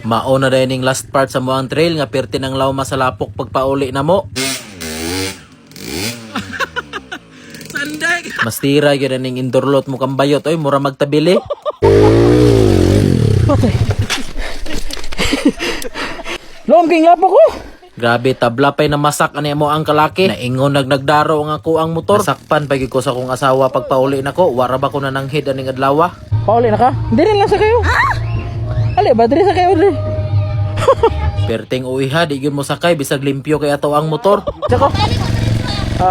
Mao na dining last part sa moang trail nga perti ng lawma sa lapok pagpauli na mo. Sanday. Mas tira gyud ning indorlot mo kang bayot oy mura magtabili. Patay. Longking lapo ko. Grabe tabla pay na masak ani mo ang kalaki. Naingon nagdaro ang ako ang motor. Nasakpan pagi ko sa kong asawa pagpauli nako. Wara ba ko na nanghid aning adlaw? Pauli na ka? Hindi lang sa kayo. Ali ba diri sa kayo diri? Perting uiha di gyud mo sakay bisag limpyo kay ato ang motor. Tsako.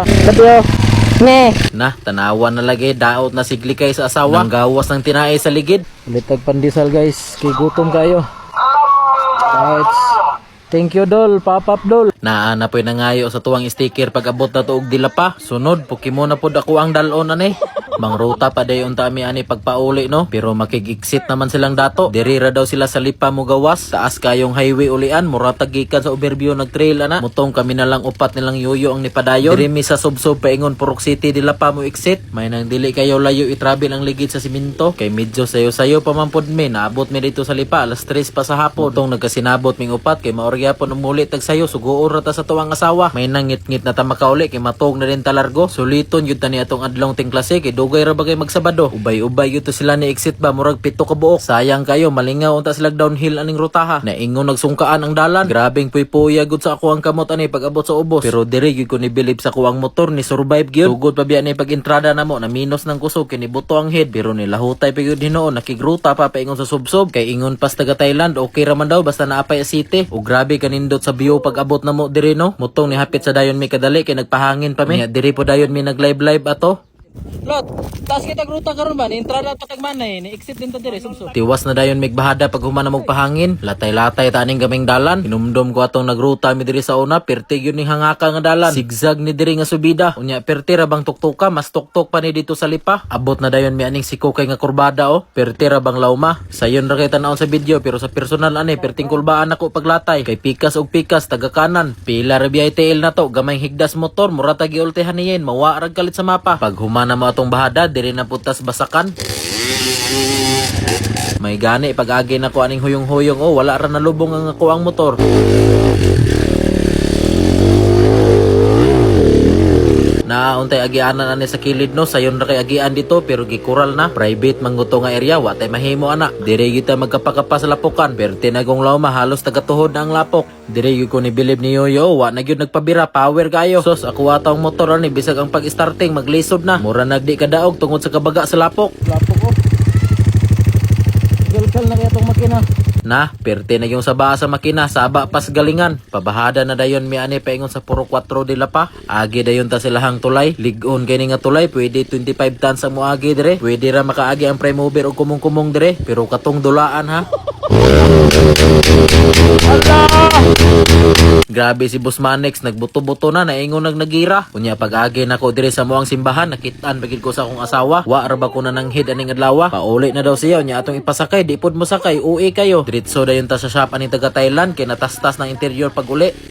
Kadyo. Ne. Na tanawan na lagi daot na sigli kay sa asawa. Nang gawas ng tinaay sa ligid. Litag pandisal guys. Kay gutom kayo. Right. Thank you dol, papap dol. Naana po'y nangayo sa tuwang sticker pag abot na tuog dila pa. Sunod, Pokemon na po ako ang dalon ani. Mangruta pa dayon ta mi ani pagpauli no. Pero makig-exit naman silang dato. Dirira daw sila sa lipa mo gawas. Taas kayong highway ulian. Mura tagikan sa overview nag-trail ana. Mutong kami na lang upat nilang yuyo ang nipadayon. Diri mi sa subsob paingon Purok City dila pa mo exit. May nang dili kayo layo i-travel ang ligid sa siminto. Kay medyo sayo-sayo pa man pod mi. Naabot mi dito sa lipa alas 3 pa sa hapon. Mutong nagkasinabot ming upat kay maorya po umuli tag sayo. Suguor ta sa tuwang asawa. May nangit-ngit na ta makauli kay matog na rin talargo. Suliton yun ta ni atong adlong ting klase kay dugay ra bagay magsabado. Ubay-ubay yun to sila ni exit ba murag 7 ka buok. Sayang kayo malingaw unta sila downhill aning rutaha. Naingon nagsungkaan ang dalan. Grabing puy-puya gud sa ako ang kamot ani pag abot sa ubos. Pero diri gyud ko ni bilib sa kuwang motor ni survive gyud. Tugod pa biya ni pag entrada namo na minus ng kusog kini buto ang head. Pero ni lahutay pa gyud hinoon nakigruta pa paingon sa subsob kay ingon pas taga Thailand okay ra man daw basta naapay city. O grabe kanindot sa view pag abot na mo diri no. Mutong ni hapit sa dayon mi kadali kay nagpahangin pa mi. Diri po dayon mi nag live ato. Lot, taas kita gruta karon ba? Entrada pa tag manay, ni-exit din ta dire subsob. Tiwas na dayon migbahada pag humana mog pahangin. Latay-latay ta aning gaming dalan. Inumdum ko atong nagruta mi diri sa una, perti yun ning hangaka nga dalan. Zigzag ni diri nga subida. Unya perti ra bang tuktuka, mas tuktok pa ni dito sa lipa. Abot na dayon mi aning sikukay nga kurbada oh. Perti ra bang lawma. Sayon ra kay tan-aon sa video pero sa personal ani perting kulbaan ako paglatay. Kay pikas og pikas taga kanan. Pila ra biya tail na to, gamay higdas motor, mura ta giultehan niyen, mawa ra kalit sa mapa. Pag humana mo atong bahada, diri na putas basakan. May gani pag agi na ko aning huyong-huyong oh, wala ra nalubong ang ako ang motor. Nauntay agianan ani sa kilid no, sayon ra kay agian dito pero gikural na. Private mangguto nga area, wa tay mahimo ana. Dire gyud ta magkapakapa sa lapukan, pero tinagong lawma halos tagatuhod na ang lapok. Dire gyud ko ni bilib ni Yoyo, wa na gyud nagpabira, power kayo. Sos ako atong motor ani bisag ang pag-starting maglisod na. Mura nagdi kadaog tungod sa kabaga sa lapok. Lapok ko. Galkal na kaya tong makina. Na, perte na yung saba sa makina, saba pas galingan. Pabahada na dayon mi ani paingon sa puro 4 dila pa. Agi dayon ta silahang tulay. Ligon kay nga tulay, pwede 25 tons ang moagi dire. Pwede ra makaagi ang prime mover og kumong-kumong dire, pero katong dulaan ha. Grabe si Boss Manex, nagbuto-buto na, naingon nagira. Unya pag-agi na ko dire sa muang simbahan, nakitaan bagid ko sa akong asawa. Wa ra ba ko na nang hid aning adlaw? Pauli na daw siya, unya atong ipasakay, di pod mo sakay, uwi kayo. Diretso dayon ta sa shop aning taga Thailand kay natastas ng interior pag uli.